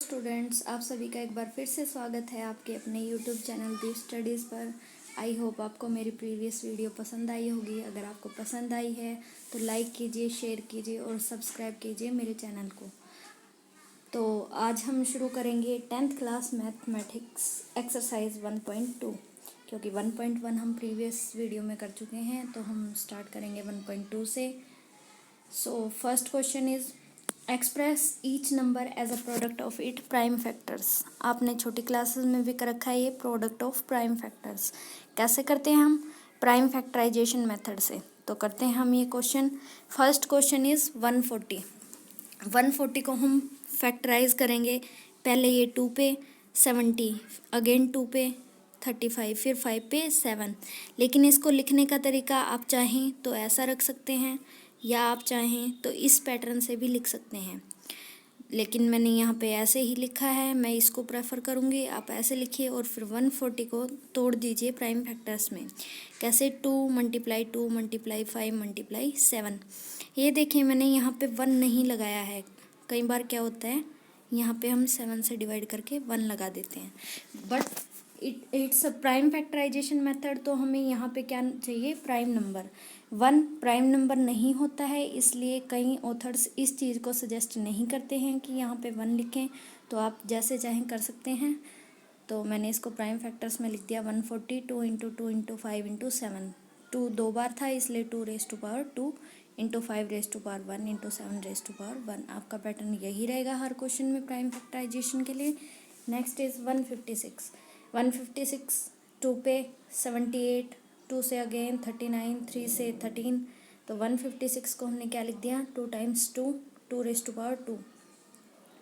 Students, आप सभी का एक बार फिर से स्वागत है आपके अपने यूट्यूब चैनल दीप स्टडीज़ पर। आई होप आपको मेरी प्रीवियस वीडियो पसंद आई होगी। अगर आपको पसंद आई है तो लाइक कीजिए, शेयर कीजिए और सब्सक्राइब कीजिए मेरे चैनल को। तो आज हम शुरू करेंगे 10th क्लास मैथमेटिक्स एक्सरसाइज 1.2, क्योंकि 1.1 हम प्रीवियस वीडियो में कर चुके हैं, तो हम स्टार्ट करेंगे 1.2 से। So first question is express each number as a product of it prime factors. आपने छोटी क्लासेस में भी कर रखा है ये प्रोडक्ट ऑफ प्राइम फैक्टर्स। कैसे करते हैं हम? प्राइम फैक्टराइजेशन मेथड से। तो करते हैं हम ये क्वेश्चन। First question is 140। 140 को हम फैक्टराइज करेंगे। पहले ये 2 पे 70, अगेन 2 पे 35, फिर 5 पे 7। लेकिन इसको लिखने का तरीका आप चाहें तो ऐसा रख सकते हैं, या आप चाहें तो इस पैटर्न से भी लिख सकते हैं। लेकिन मैंने यहाँ पे ऐसे ही लिखा है, मैं इसको प्रेफर करूँगी। आप ऐसे लिखिए और फिर 140 को तोड़ दीजिए प्राइम फैक्टर्स में। कैसे? 2 × 2 × 5 × 7। ये देखिए, मैंने यहाँ पे 1 नहीं लगाया है। कई बार क्या होता है, यहाँ पे हम 7 से डिवाइड करके 1 लगा देते हैं, but it's a prime factorization method. तो हमें यहाँ पे क्या चाहिए? Prime number. 1 प्राइम नंबर नहीं होता है, इसलिए कई ऑथर्स इस चीज़ को सजेस्ट नहीं करते हैं कि यहाँ पे 1 लिखें। तो आप जैसे चाहें कर सकते हैं। तो मैंने इसको प्राइम फैक्टर्स में लिख दिया 140, 2 × 2 × 5 × 7। 2 2 बार था, इसलिए 2 raised to power 2 × 5 raised to power 1 × 7 raised to power 1। आपका पैटर्न यही रहेगा हर क्वेश्चन में प्राइम फैक्टराइजेशन के लिए। Next is 156। 156 2 पे 78, 2 से अगेन 39, 3 से 13। तो 156 को हमने क्या लिख दिया? 2 × 2, 2 raised to power 2।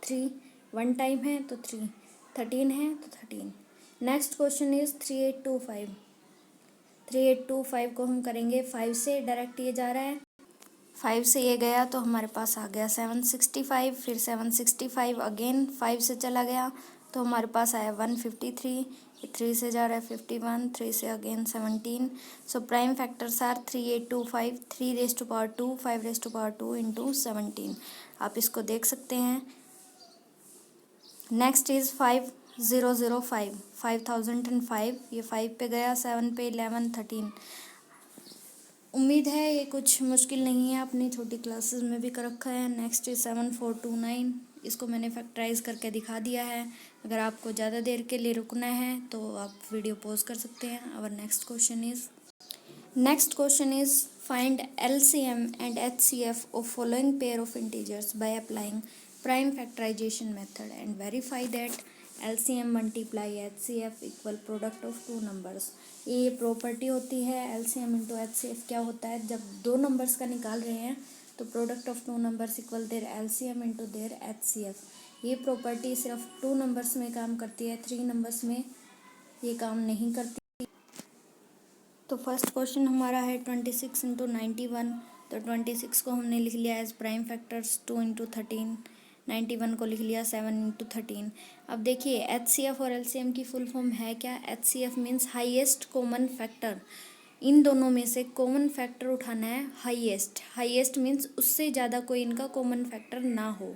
3 1 टाइम है तो 3, 13 है तो 13। Next question is 3825। 3825 को हम करेंगे 5 से। डायरेक्ट ये जा रहा है, 5 से ये गया तो हमारे पास आ गया 765। फिर 765 अगेन 5 से चला गया तो हमारे पास आया 153। 3 से जा रहा है 51, 3 से again 17। So prime factors are 3825, 3 raised to power 2, 5 raised to power 2 × 17। आप इसको देख सकते हैं। Next is 5005। 5005, ये 5 पे गया, 7 पे 11, 13। उम्मीद है ये कुछ मुश्किल नहीं है, आपने छोटी क्लासेस में भी कर रखा है। Next is 7429। इसको मैंने फैक्टराइज करके दिखा दिया है। अगर आपको ज़्यादा देर के लिए रुकना है तो आप वीडियो पॉज कर सकते हैं। और next question is find LCM and HCF of following pair of integers by applying prime factorization method and verify that LCM × HCF equal product of 2 numbers. ये प्रॉपर्टी होती है। LCM × HCF क्या होता है? जब 2 नंबर्स का निकाल रहे हैं तो product of 2 numbers equal their LCM × their HCF। ये प्रॉपर्टी सिर्फ 2 नंबर्स में काम करती है, 3 नंबर्स में ये काम नहीं करती। तो फर्स्ट क्वेश्चन हमारा है 26 × 91। तो 26 को हमने लिख लिया एज प्राइम फैक्टर्स 2 × 13। 91 को लिख लिया 7 × 13। अब देखिए, HCF और LCM की फुल फॉर्म है क्या? HCF means highest common factor. इन दोनों में से कॉमन फैक्टर उठाना है हाईएस्ट। हाईएस्ट मीन्स उससे ज़्यादा कोई इनका कॉमन फैक्टर ना हो।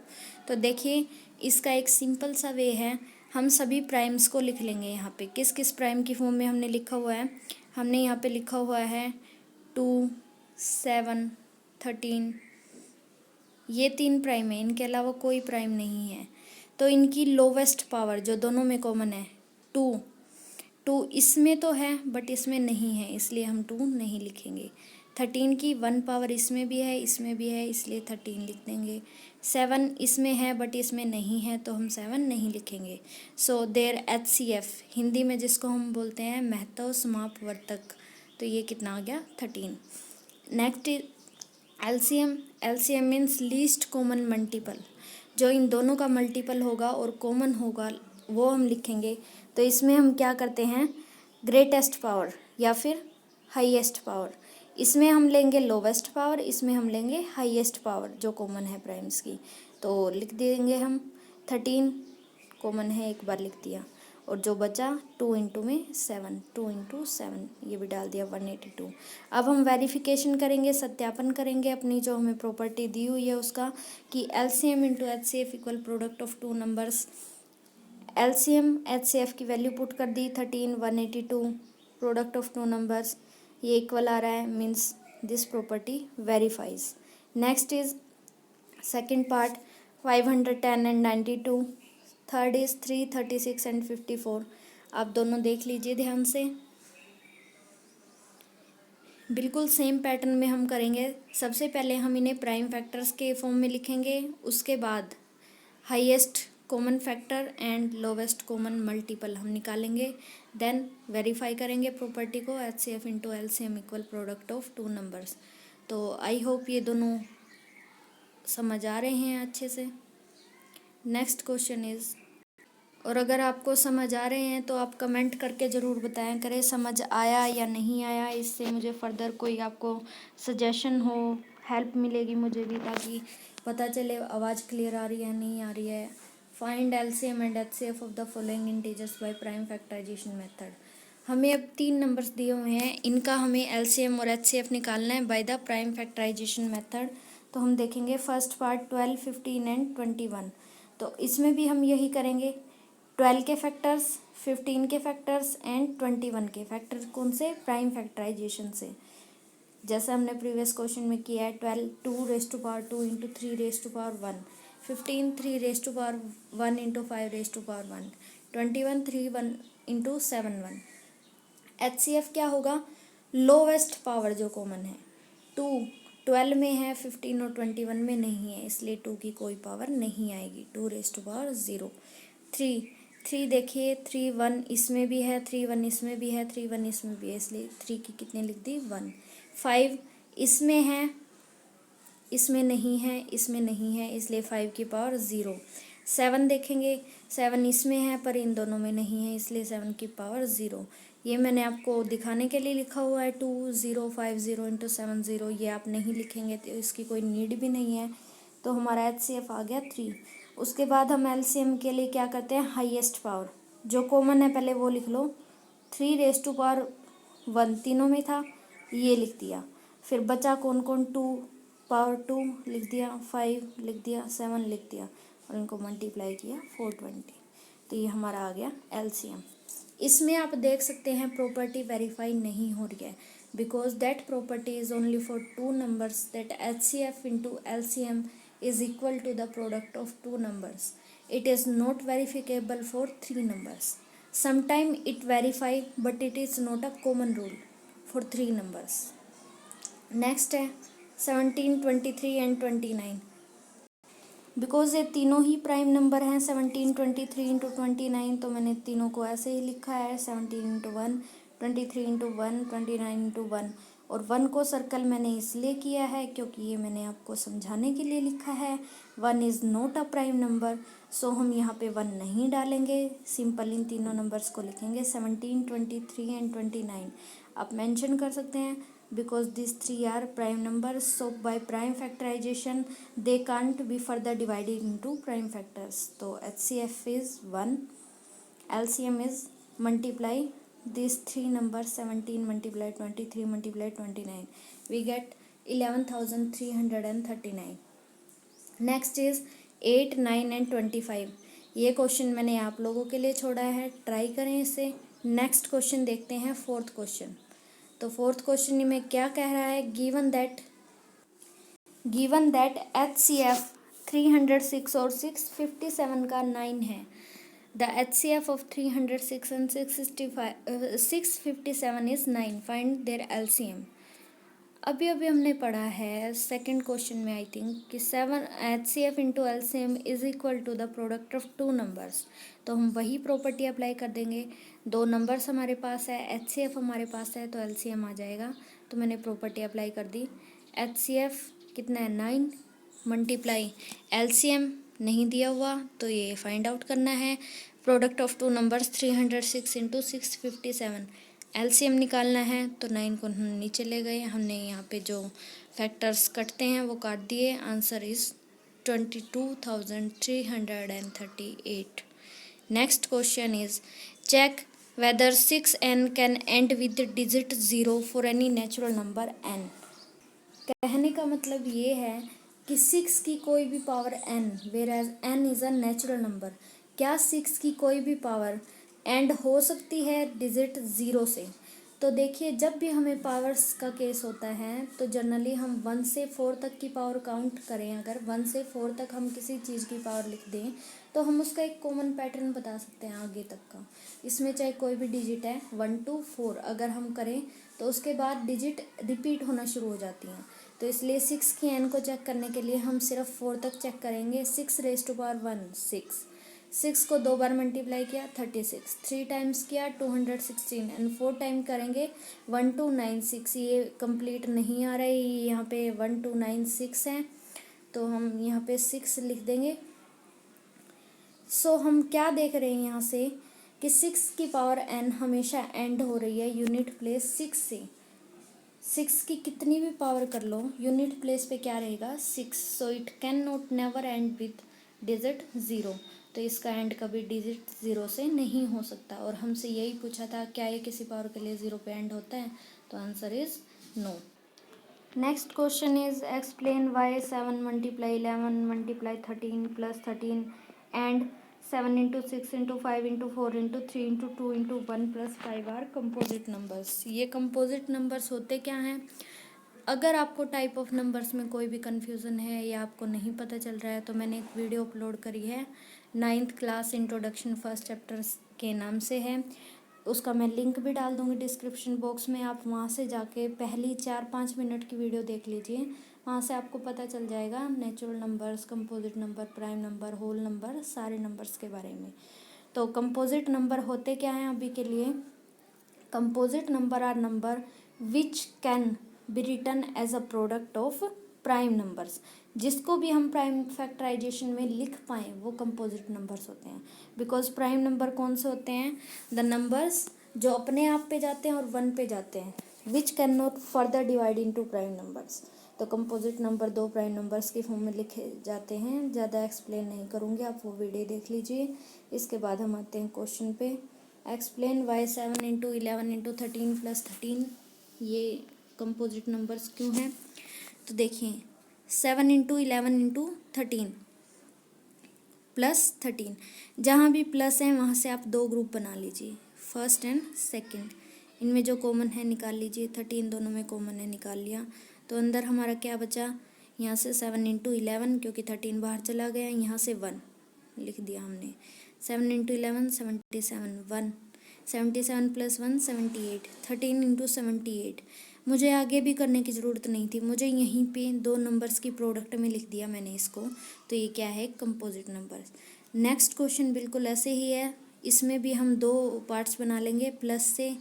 तो देखिए, इसका एक सिंपल सा वे है, हम सभी प्राइम्स को लिख लेंगे। यहाँ पे किस किस प्राइम की फॉर्म में हमने लिखा हुआ है? हमने यहाँ पे लिखा हुआ है 2, 7, 13। ये 3 प्राइम है, इनके अलावा कोई प्राइम नहीं है। तो इनकी लोवेस्ट पावर जो दोनों में कॉमन है 2 इसमें तो है बट इसमें नहीं है, इसलिए हम 2 नहीं लिखेंगे। 13 की 1 पावर इसमें भी है, इसमें भी है, इसलिए 13 लिख देंगे। 7 इसमें है बट इसमें नहीं है, तो हम 7 नहीं लिखेंगे। सो देयर HCF, हिंदी में जिसको हम बोलते हैं महत्व समापवर्तक, तो ये कितना आ गया? 13। Next LCM। LCM means least common multiple. जो इन दोनों का मल्टीपल होगा और कॉमन होगा वो हम लिखेंगे। तो इसमें हम क्या करते हैं? ग्रेटेस्ट पावर या फिर हाईएस्ट पावर। इसमें हम लेंगे लोवेस्ट पावर, इसमें हम लेंगे हाईएस्ट पावर जो कॉमन है प्राइम्स की। तो लिख देंगे हम 13 कॉमन है, एक बार लिख दिया। और जो बचा 2 × में 7, 2 × 7 ये भी डाल दिया 182। अब हम वेरिफिकेशन करेंगे, सत्यापन करेंगे अपनी जो हमें प्रॉपर्टी दी हुई है उसका, कि LCM × HCF equal product of 2 numbers LCM HCF की वैल्यू पुट कर दी 13 182 प्रोडक्ट ऑफ टू नंबर्स, ये इक्वल आ रहा है, means this property verifies. Next is second part 510 and 92, third is 336 and 54। आप दोनों देख लीजिए ध्यान से, बिल्कुल सेम पैटर्न में हम करेंगे। सबसे पहले हम इन्हें प्राइम फैक्टर्स के फॉर्म में लिखेंगे, उसके बाद highest common factor and lowest common multiple हम निकालेंगे, देन वेरीफाई करेंगे प्रॉपर्टी को HCF into LCM equal product of two numbers. तो आई होप ये दोनों समझ आ रहे हैं अच्छे से। नेक्स्ट क्वेश्चन इज, और अगर आपको समझ आ रहे हैं तो आप कमेंट करके ज़रूर बताया करें समझ आया या नहीं आया, इससे मुझे फर्दर कोई आपको सजेशन हो, हेल्प मिलेगी मुझे भी, ताकि पता चले आवाज़ क्लियर आ रही है नहीं आ रही है। Find LCM and HCF of the following integers by prime factorization method. हमें अब 3 नंबर्स दिए हुए हैं, इनका हमें एलसीएम और एचसीएफ निकालना है by the prime factorization method. तो हम देखेंगे फर्स्ट पार्ट 12 15 एंड 21। तो इसमें भी हम यही करेंगे, 12 के फैक्टर्स, 15 के फैक्टर्स एंड 21 के फैक्टर्स, कौन से, प्राइम फैक्टराइजेशन से, जैसा हमने प्रीवियस क्वेश्चन में किया है। 12 2 raise to power 2 into 3 raise to power 1, 15 3 raise to power 1 into 5 रेज टू पावर 1, 21 3 1 इंटू 7 1। एचसीएफ क्या होगा, लोवेस्ट पावर जो कॉमन है, 2 12 में है, 15 और 21 में नहीं है, इसलिए 2 की कोई पावर नहीं आएगी, 2 रेज टू पावर 0। 3 देखिए, 3 1 इसमें भी है, 3 1 इसमें भी है, 3 1 इसमें भी है, इसलिए 3 की कितने लिख दी, 1। 5 इसमें है, इसमें नहीं है, इसमें नहीं है, इसलिए 5 की पावर 0। 7 देखेंगे, 7 इसमें है पर इन दोनों में नहीं है, इसलिए 7 की पावर 0। ये मैंने आपको दिखाने के लिए लिखा हुआ है 2 0 5 0 इंटू 7 0, ये आप नहीं लिखेंगे तो इसकी कोई नीड भी नहीं है। तो हमारा एचसीएफ आ गया 3। उसके बाद हम एलसीएम के लिए क्या करते हैं, हाईएस्ट पावर जो कॉमन है पहले वो लिख लो, 3 रेज टू पावर 1 तीनों में था, ये लिख दिया। फिर बचा कौन कौन, 2 पावर 2 लिख दिया, 5 लिख दिया, 7 लिख दिया, और इनको मल्टीप्लाई किया 420। तो ये हमारा आ गया एलसीएम। इसमें आप देख सकते हैं प्रॉपर्टी वेरीफाई नहीं हो रही है, because that property is only for two numbers, that HCF into LCM is equal to the product of two numbers. It is not verifiable for 3 numbers. Sometime it verify, but it is not a common rule for 3 numbers. Next है 17 23 and 29। Because ये तीनों ही prime number हैं, 17 23 into 29, तो मैंने तीनों को ऐसे ही लिखा है, 17 इंटू 1 23 इंटू 1 29 इंटू 1। और 1 को सर्कल मैंने इसलिए किया है क्योंकि ये मैंने आपको समझाने के लिए लिखा है, 1 is not a prime number, so हम यहाँ पे 1 नहीं डालेंगे, सिंपल इन तीनों नंबर्स को लिखेंगे 17 23 एंड 29। आप मेंशन कर सकते हैं because these 3 are prime numbers, so by prime factorization they can't be further divided into prime factors. So HCF is 1, LCM is multiply these 3 numbers, 17 multiply 23 multiply 29, we get 11,339. Next is 8 9 and 25। ये question मैंने आप लोगों के लिए छोड़ा है, try करें इसे। नेक्स्ट क्वेश्चन देखते हैं, फोर्थ क्वेश्चन। तो फोर्थ क्वेश्चन में क्या कह रहा है, गिवन दैट HCF 306 और 657 का 9 है, the HCF of 306 and 657 is 9, find their LCM। अभी हमने पढ़ा है सेकंड क्वेश्चन में आई थिंक कि 7 HCF into LCM is equal to the product of two numbers. तो हम वही प्रॉपर्टी अप्लाई कर देंगे, 2 नंबर्स हमारे पास है, HCF हमारे पास है, तो LCM आ जाएगा। तो मैंने प्रॉपर्टी अप्लाई कर दी, HCF कितना है 9 मल्टीप्लाई LCM नहीं दिया हुआ, तो ये फाइंड आउट करना है, product of two numbers 306 into 657, LCM निकालना है। तो 9 को नीचे ले गए, हमने यहाँ पे जो फैक्टर्स कटते हैं वो काट दिए, answer is 22,338। Next question is check whether 6n can end with digit 0 for any natural number n। कहने का मतलब ये है कि 6 की कोई भी power n, where as n is a natural number, क्या 6 की कोई भी पावर एंड हो सकती है डिजिट 0 से? तो देखिए, जब भी हमें पावर्स का केस होता है तो जनरली हम 1 से 4 तक की पावर काउंट करें, अगर 1 से 4 तक हम किसी चीज़ की पावर लिख दें तो हम उसका एक कॉमन पैटर्न बता सकते हैं आगे तक का। इसमें चाहे कोई भी डिजिट है 1 to 4 अगर हम करें तो उसके बाद डिजिट रिपीट होना शुरू हो जाती हैं। तो इसलिए 6 की एन को चेक करने के लिए हम सिर्फ 4 तक चेक करेंगे। 6 रेज़ टू पावर 1 6, 6 को 2 बार मल्टीप्लाई किया 36, 3 टाइम्स किया 216 एंड 4 टाइम करेंगे 1296। ये कंप्लीट नहीं आ रहा है, यहाँ पे 1296 है तो हम यहाँ पे 6 लिख देंगे। सो हम क्या देख रहे हैं यहाँ से कि 6 की पावर n हमेशा एंड हो रही है यूनिट प्लेस 6 से। 6 की कितनी भी पावर कर लो यूनिट प्लेस पे क्या रहेगा 6, so it can not never and with digit 0। तो इसका एंड कभी डिजिट 0 से नहीं हो सकता। और हमसे यही पूछा था क्या ये किसी पावर के लिए 0 पे एंड होता है, तो answer is no. Next question is explain why 7 multiply 11 multiply 13 plus 13 and 7 into 6 into 5 into 4 into 3 into 2 into 1 plus 5 are composite numbers. ये कंपोजिट नंबर्स होते क्या हैं? अगर आपको टाइप ऑफ नंबर्स में कोई भी कन्फ्यूज़न है या आपको नहीं पता चल रहा है तो मैंने एक वीडियो अपलोड करी है 9th class introduction first chapter के नाम से है। उसका मैं लिंक भी डाल दूँगी डिस्क्रिप्शन बॉक्स में, आप वहाँ से जाके पहली 4-5 मिनट की वीडियो देख लीजिए। वहाँ से आपको पता चल जाएगा natural numbers, composite number, prime number, whole number, सारे नंबर्स के बारे में। तो कंपोजिट नंबर होते क्या हैं अभी के लिए? Composite number are number which can be written as a product of prime numbers. जिसको भी हम प्राइम फैक्टराइजेशन में लिख पाएँ वो कंपोजिट नंबर्स होते हैं। बिकॉज प्राइम नंबर कौन से होते हैं? द नंबर्स जो अपने आप पे जाते हैं और 1 पे जाते हैं, which can not further divide into prime numbers. तो कंपोजिट नंबर 2 प्राइम नंबर्स के फॉर्म में लिखे जाते हैं। ज़्यादा एक्सप्लेन नहीं करूँगी, आप वो वीडियो देख लीजिए। इसके बाद हम आते हैं क्वेश्चन पे। Explain why 7 into 11 into 13 plus 13 ये कंपोजिट नंबर्स क्यों हैं? तो देखिए 7 इंटू 11 इंटू 13 प्लस 13, जहाँ भी प्लस है वहाँ से आप 2 ग्रुप बना लीजिए, फर्स्ट एंड सेकंड। इनमें जो कॉमन है निकाल लीजिए, 13 दोनों में कॉमन है, निकाल लिया। तो अंदर हमारा क्या बचा? यहाँ से 7 इंटू 11 क्योंकि 13 बाहर चला गया, यहाँ से 1 लिख दिया हमने। 7 इंटू 11 77, 1 77 प्लस 1 78, 13 इंटू 78। मुझे आगे भी करने की ज़रूरत नहीं थी, मुझे यहीं पे 2 नंबर्स की प्रोडक्ट में लिख दिया मैंने इसको। तो ये क्या है? Composite numbers. नेक्स्ट क्वेश्चन बिल्कुल ऐसे ही है, इसमें भी हम 2 पार्ट्स बना लेंगे, प्लस से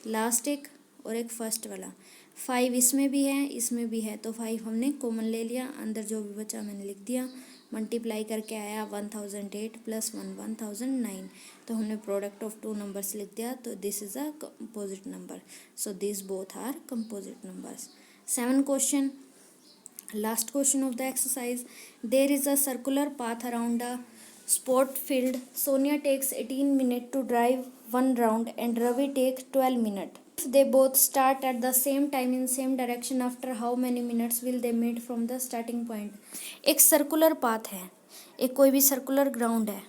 लास्ट एक और एक फर्स्ट वाला। 5 इसमें भी है, इसमें भी है, तो 5 हमने कॉमन ले लिया, अंदर जो भी बचा मैंने लिख दिया। मल्टीप्लाई करके आया 1008 प्लस 1 1009, तो हमने प्रोडक्ट ऑफ 2 नंबर्स लिख दिया। तो this is a composite number, so this both are composite numbers. 7 question, last question of the exercise. There is a circular path around a sport field. Sonia takes 18 minutes to drive 1 round and Ravi takes 12 minutes. If they both start at the same time in same direction, after how many minutes will they meet from the starting point? एक circular path है, एक कोई भी circular ground है,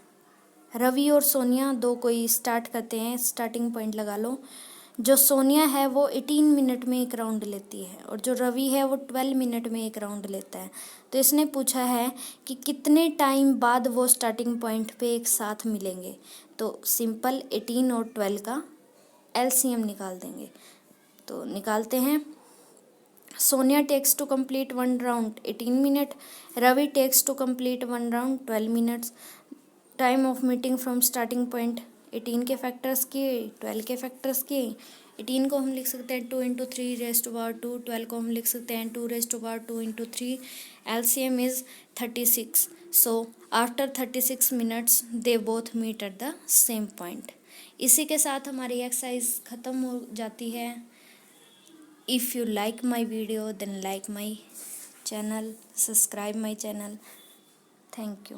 रवि और सोनिया दो कोई start करते हैं, स्टार्टिंग पॉइंट लगा लो। जो सोनिया है वो 18 मिनट में एक राउंड लेती है और जो रवि है वो 12 मिनट में एक राउंड लेता है। तो इसने पूछा है कि कितने टाइम बाद वो स्टार्टिंग पॉइंट पे एक साथ मिलेंगे। तो सिंपल 18 और 12 का एलसीएम निकाल देंगे। तो निकालते हैं। Sonia takes to complete 1 round 18 minute, Ravi takes to complete 1 round 12 minutes. Time of meeting from starting point 18 के फैक्टर्स किए, 12 के फैक्टर्स किए। 18 को हम लिख सकते हैं 2 इंटू 3 रेज़ टू पावर 2, 12 को हम लिख सकते हैं 2 raise to power 2 into 3। LCM is 36। So after 36 minutes they both meet at the same point. इसी के साथ हमारी एक्सरसाइज ख़त्म हो जाती है। If you like my video then like my channel, subscribe my channel. Thank you.